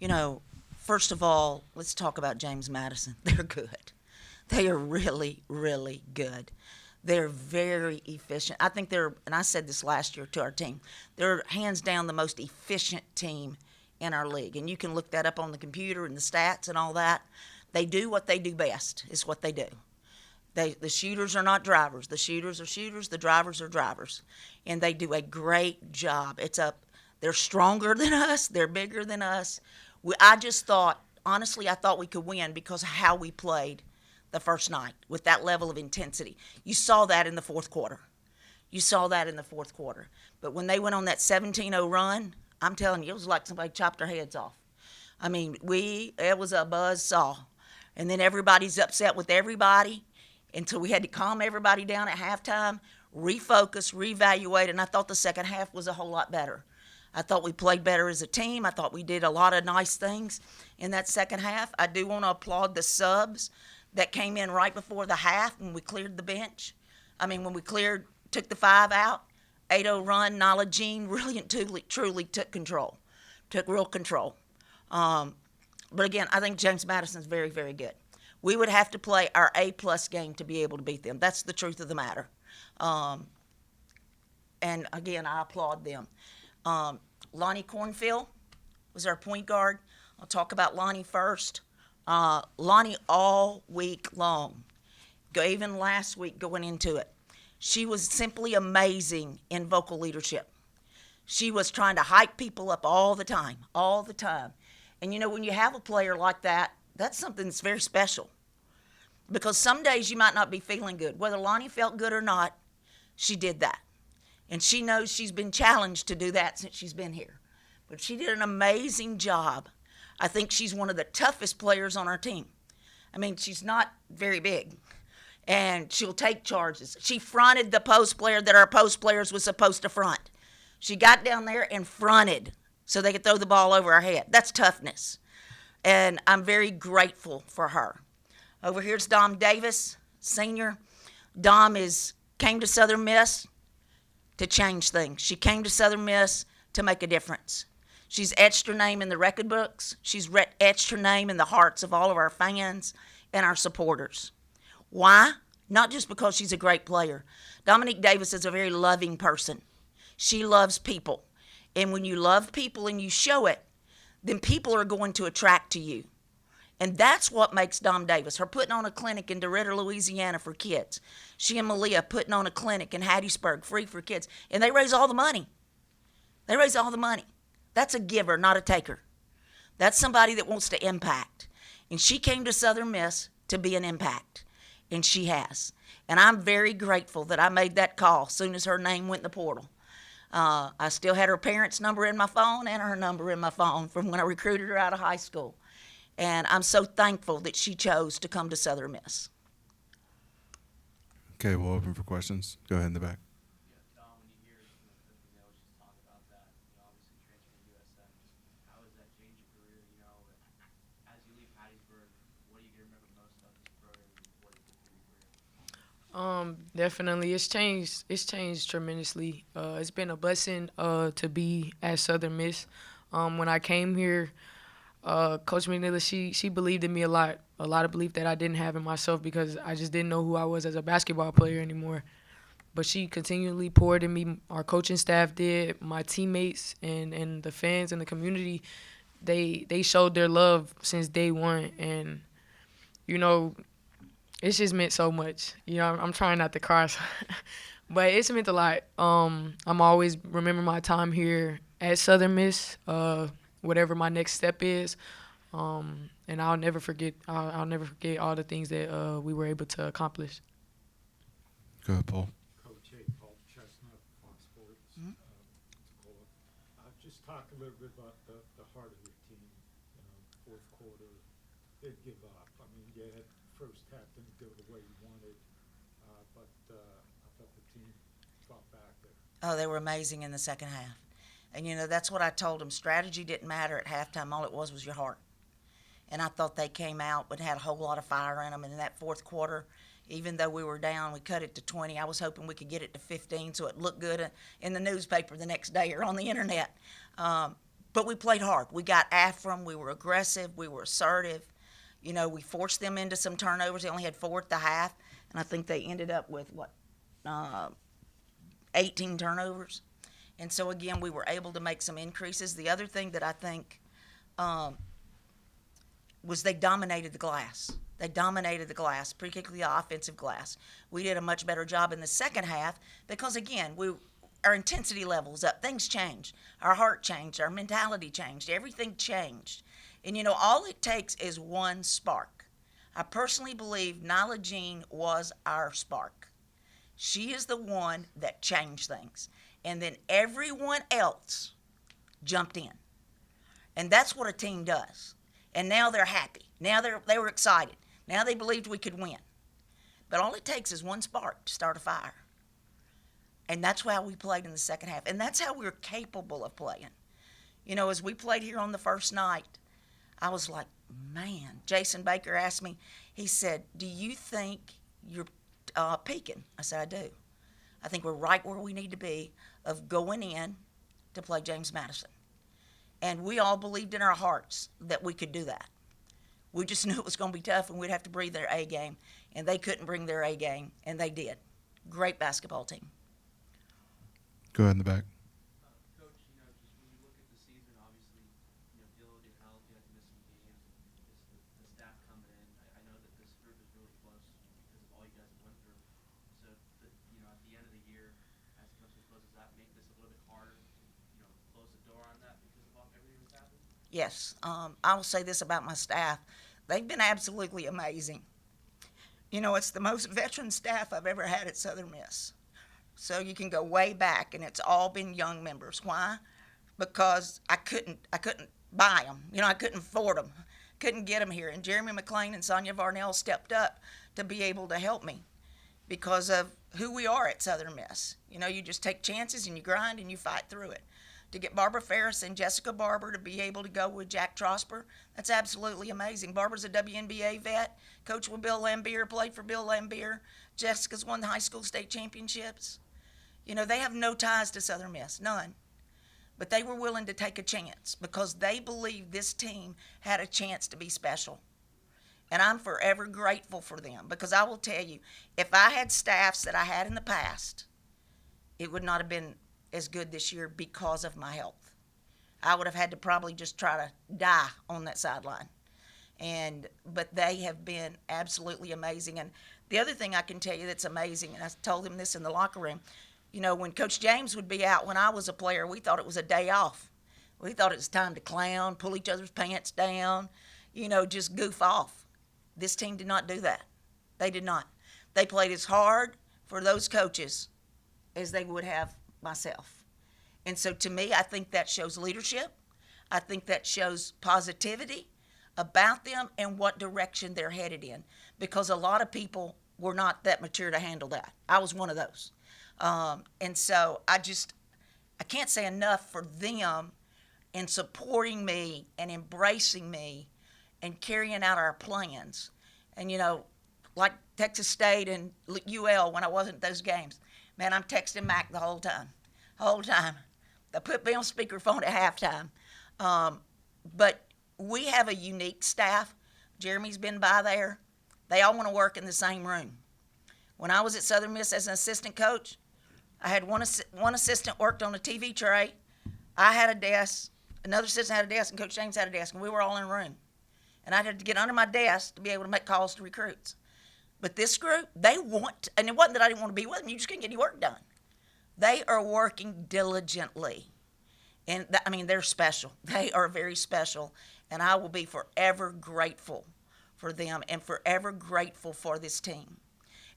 You know, first of all, let's talk about James Madison. They're good. They are really, really good. They're very efficient. I think they're, and I said this last year to our team, they're hands down the most efficient team in our league. And you can look that up on the computer and the stats and all that. They do what they do best, is what they do. The shooters are not drivers. The shooters are shooters. The drivers are drivers. And they do a great job. They're stronger than us. They're bigger than us. I just thought, honestly, I thought we could win because of how we played the first night with that level of intensity. You saw that in the fourth quarter. You saw that in the fourth quarter. But when they went on that 17-0 run, I'm telling you, it was like somebody chopped their heads off. I mean, it was a buzz saw. And then everybody's upset with everybody until we had to calm everybody down at halftime, refocus, reevaluate, and I thought the second half was a whole lot better. I thought we played better as a team. I thought we did a lot of nice things in that second half. I do want to applaud the subs that came in right before the half when we cleared the bench. I mean, when we took the 5 out, 8-0 run, Nala Jean really and truly took control, took real control. But again, I think James Madison's very, very good. We would have to play our A-plus game to be able to beat them. That's the truth of the matter. And again, I applaud them. Lonnie Cornfield was our point guard. I'll talk about Lonnie first. Lonnie all week long, even last week going into it, she was simply amazing in vocal leadership. She was trying to hype people up all the time, all the time. And you know, when you have a player like that, that's something that's very special. Because some days you might not be feeling good. Whether Lonnie felt good or not, she did that. And she knows she's been challenged to do that since she's been here. But she did an amazing job. I think she's one of the toughest players on our team. I mean, she's not very big. And she'll take charges. She fronted the post player that our post players was supposed to front. She got down there and fronted so they could throw the ball over our head. That's toughness. And I'm very grateful for her. Over here's Dom Davis, senior. Dom came to Southern Miss to change things. She came to Southern Miss to make a difference. She's etched her name in the record books. She's etched her name in the hearts of all of our fans and our supporters. Why? Not just because she's a great player. Dominique Davis is a very loving person. She loves people. And when you love people and you show it, then people are going to attract to you. And that's what makes Dom Davis. Her putting on a clinic in DeRidder, Louisiana for kids. She and Malia putting on a clinic in Hattiesburg, free for kids. And they raise all the money. They raise all the money. That's a giver, not a taker. That's somebody that wants to impact. And she came to Southern Miss to be an impact. And she has. And I'm very grateful that I made that call as soon as her name went in the portal. I still had her parents' number in my phone and her number in my phone from when I recruited her out of high school. And I'm so thankful that she chose to come to Southern Miss. Okay, we'll open for questions. Go ahead in the back. Yeah, Tom, when you hear just talk about that, obviously transferring to USM, how has that changed your career? As you leave Hattiesburg, what are you going to remember most about this program and what it's done for your career? Definitely, it's changed. It's changed tremendously. It's been a blessing to be at Southern Miss. When I came here, Coach McNeely, she believed in me a lot of belief that I didn't have in myself because I just didn't know who I was as a basketball player anymore. But she continually poured in me. Our coaching staff did, my teammates and the fans and the community, they showed their love since day one. And, it's just meant so much. I'm trying not to cry, but it's meant a lot. I'm always remember my time here at Southern Miss, whatever my next step is, and I'll never forget. I'll never forget all the things that we were able to accomplish. Go ahead, Paul. Coach Paul Chestnut, Fox Sports. Just talk a little bit about the heart of your team. Fourth quarter, they'd give up. I mean, you had first half didn't go the way you wanted, but I thought the team fought back there. Oh, they were amazing in the second half. And, that's what I told them. Strategy didn't matter at halftime. All it was your heart. And I thought they came out but had a whole lot of fire in them. And in that fourth quarter, even though we were down, we cut it to 20. I was hoping we could get it to 15 so it looked good in the newspaper the next day or on the internet. But we played hard. We got after them. We were aggressive. We were assertive. You know, we forced them into some turnovers. They only had 4 at the half, and I think they ended up with uh, 18 turnovers. And so again, we were able to make some increases. The other thing that I think um, was they dominated the glass. They dominated the glass, particularly the offensive glass. We did a much better job in the second half because, again, our intensity levels up. Things changed. Our heart changed. Our mentality changed. Everything changed. And, you know, all it takes is one spark. I personally believe Nyla Jean was our spark. She is the one that changed things. And then everyone else jumped in. And that's what a team does. And now they're happy. Now they were excited. Now they believed we could win. But all it takes is one spark to start a fire. And that's how we played in the second half. And that's how we're capable of playing. You know, as we played here on the first night, I was like, man. Jason Baker asked me, he said, do you think you're peaking? I said, I do. I think we're right where we need to be of going in to play James Madison. And we all believed in our hearts that we could do that. We just knew it was going to be tough and we'd have to breathe their A game. And they couldn't bring their A game, and they did. Great basketball team. Go ahead in the back. Coach, you know, just when you look at the season, obviously, you know, dealing with your health, you had to miss some games, and just the staff coming in. I know that this group is really close because of all you guys have went through. So, you know, at the end of the year, as it comes to a close, does that make this a little bit harder to, you know, close the door on that because of everything that's happened? Yes, I will say this about my staff. They've been absolutely amazing. You know, it's the most veteran staff I've ever had at Southern Miss. So you can go way back, and it's all been young members. Why? Because I couldn't buy them. You know, I couldn't afford them. Couldn't get them here. And Jeremy McLean and Sonia Varnell stepped up to be able to help me because of who we are at Southern Miss. You know, you just take chances and you grind and you fight through it. To get Barbara Ferris and Jessica Barber to be able to go with Jack Trosper, that's absolutely amazing. Barbara's a WNBA vet, coached with Bill Lambier, played for Bill Lambier. Jessica's won the high school state championships. You know, they have no ties to Southern Miss, none. But they were willing to take a chance because they believed this team had a chance to be special. And I'm forever grateful for them because I will tell you, if I had staffs that I had in the past, it would not have been as good this year because of my health. I would have had to probably just try to die on that sideline. But they have been absolutely amazing. And the other thing I can tell you that's amazing, and I told him this in the locker room, you know, when Coach James would be out when I was a player, we thought it was a day off. We thought it was time to clown, pull each other's pants down, you know, just goof off. This team did not do that. They did not. They played as hard for those coaches as they would have myself. And so to me, I think that shows leadership. I think that shows positivity about them and what direction they're headed in, because a lot of people were not that mature to handle that. I was one of those. And so I can't say enough for them in supporting me and embracing me and carrying out our plans. And, you know, like Texas State and UL when I wasn't at those games, man, I'm texting Mac the whole time. They put me on speakerphone at halftime. But we have a unique staff. Jeremy's been by there. They all want to work in the same room. When I was at Southern Miss as an assistant coach, I had one assistant worked on a TV tray. I had a desk. Another assistant had a desk, and Coach James had a desk, and we were all in a room. And I had to get under my desk to be able to make calls to recruits. But this group, they want, and it wasn't that I didn't want to be with them, you just couldn't get any work done. They are working diligently. And I mean, they're special. They are very special. And I will be forever grateful for them and forever grateful for this team.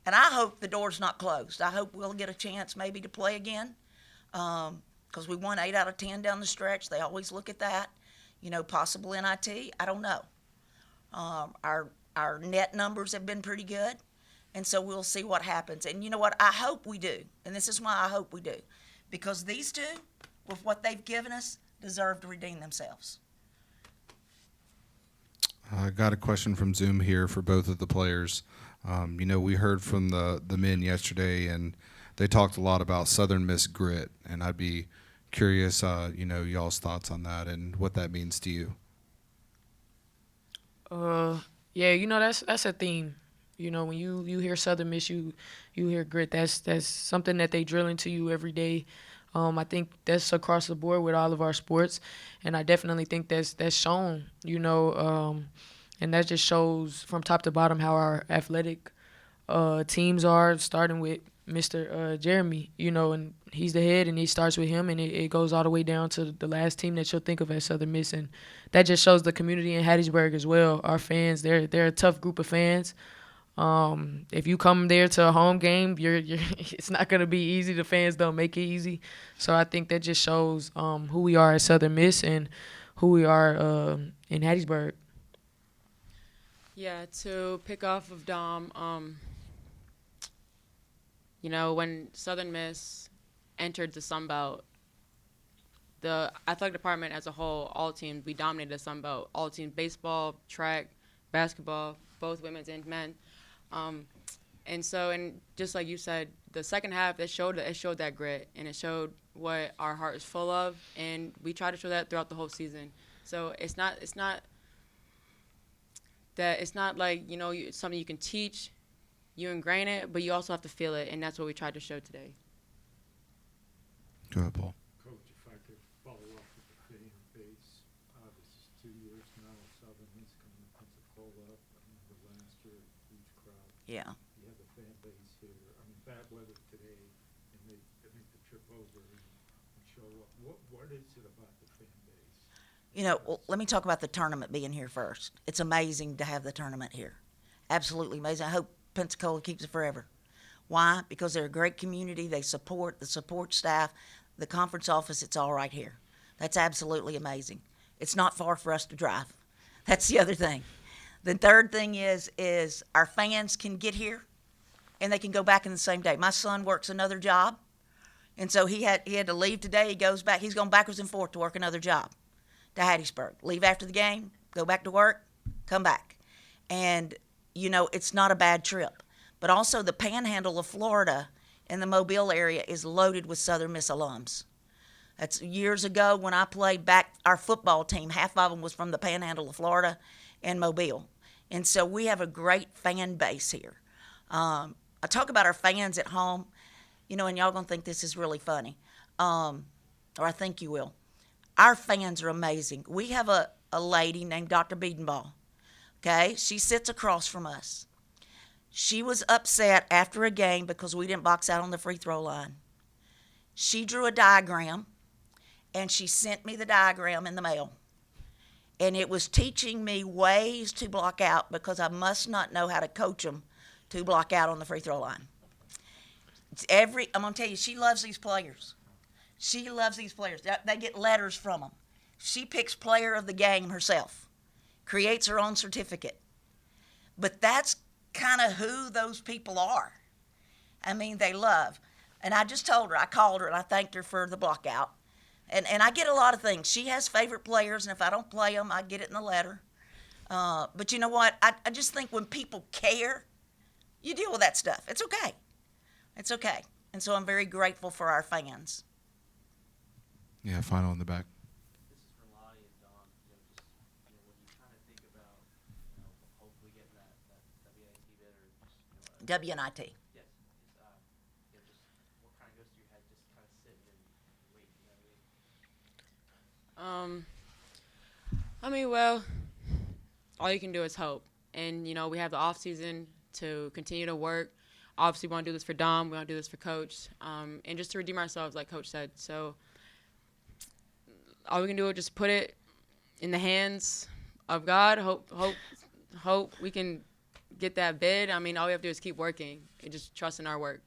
And I hope the door's not closed. I hope we'll get a chance maybe to play again because we won 8 out of 10 down the stretch. They always look at that. You know, possible NIT. I don't know. Our net numbers have been pretty good. And so we'll see what happens. And you know what? I hope we do. And this is why I hope we do. Because these two, with what they've given us, deserve to redeem themselves. I got a question from Zoom here for both of the players. You know, we heard from the men yesterday, and they talked a lot about Southern Miss grit, and I'd be curious, y'all's thoughts on that and what that means to you. Uh, yeah, that's a theme. When you hear Southern Miss, you hear grit. That's something that they drill into you every day. I think that's across the board with all of our sports, and I definitely think that's shown. And that just shows from top to bottom how our athletic teams are, starting with Mr. Jeremy, and he's the head, and he starts with him, and it goes all the way down to the last team that you'll think of as Southern Miss, and that just shows the community in Hattiesburg as well. Our fans, they're a tough group of fans. If you come there to a home game, you're it's not gonna be easy. The fans don't make it easy, so I think that just shows who we are at Southern Miss and who we are in Hattiesburg. Yeah, to pick off of Dom, when Southern Miss entered the Sun Belt, the athletic department as a whole, all teams, we dominated the Sun Belt. All teams, baseball, track, basketball, both women's and men. Um, and just like you said, the second half it showed that grit, and it showed what our heart is full of, and we try to show that throughout the whole season. So it's not like it's something you can teach, you ingrain it, but you also have to feel it, and that's what we tried to show today. Go ahead, Paul. Coach, if I could follow up with the fan base, this is 2 years now, Southern Miss coming to Pensacola. I remember last year, huge crowd. Yeah. You have the fan base here. I mean, bad weather today, and they make the trip over and show up. What is it about the fan base? Well, let me talk about the tournament being here first. It's amazing to have the tournament here. Absolutely amazing. I hope Pensacola keeps it forever. Why? Because they're a great community. They support the support staff, the conference office. It's all right here. That's absolutely amazing. It's not far for us to drive. That's the other thing. The third thing is our fans can get here, and they can go back in the same day. My son works another job, and so he had to leave today. He goes back. He's going backwards and forth to work another job to Hattiesburg. Leave after the game, go back to work, come back. And, it's not a bad trip. But also the panhandle of Florida and the Mobile area is loaded with Southern Miss alums. That's years ago when I played back our football team. Half of them was from the panhandle of Florida and Mobile. And so we have a great fan base here. I talk about our fans at home, and y'all going to think this is really funny. Or I think you will. Our fans are amazing. We have a lady named Dr. Biedenball. Okay? She sits across from us. She was upset after a game because we didn't box out on the free throw line. She drew a diagram, and she sent me the diagram in the mail. And it was teaching me ways to block out because I must not know how to coach them to block out on the free throw line. I'm going to tell you, she loves these players. She loves these players. They get letters from them. She picks player of the game herself, creates her own certificate. But that's kind of who those people are. I mean, they love. And I just told her, I called her, and I thanked her for the block out. And I get a lot of things. She has favorite players, and if I don't play them, I get it in the letter. But you know what? I just think when people care, you deal with that stuff. It's okay. It's okay. And so I'm very grateful for our fans. Yeah, final in the back. This is for Lonnie and Don. When you kind of think about, hopefully getting that WNIT bid or just, WNIT. yes, just what kind of goes through your head, just kind of sitting and waiting, you know what I mean? Well, all you can do is hope. And, we have the off season to continue to work. Obviously, we want to do this for Dom. We want to do this for Coach. And just to redeem ourselves, like Coach said. So all we can do is just put it in the hands of God. Hope we can get that bid. All we have to do is keep working and just trust in our work.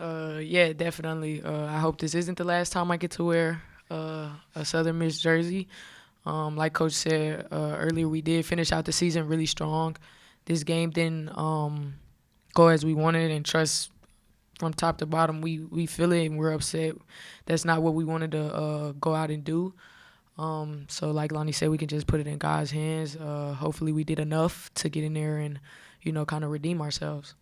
Yeah, definitely. I hope this isn't the last time I get to wear a Southern Miss jersey. Like Coach said earlier, we did finish out the season really strong. This game didn't go as we wanted, and trust from top to bottom, we feel it and we're upset. That's not what we wanted to go out and do. So like Lonnie said, we can just put it in God's hands. Hopefully we did enough to get in there and, kind of redeem ourselves.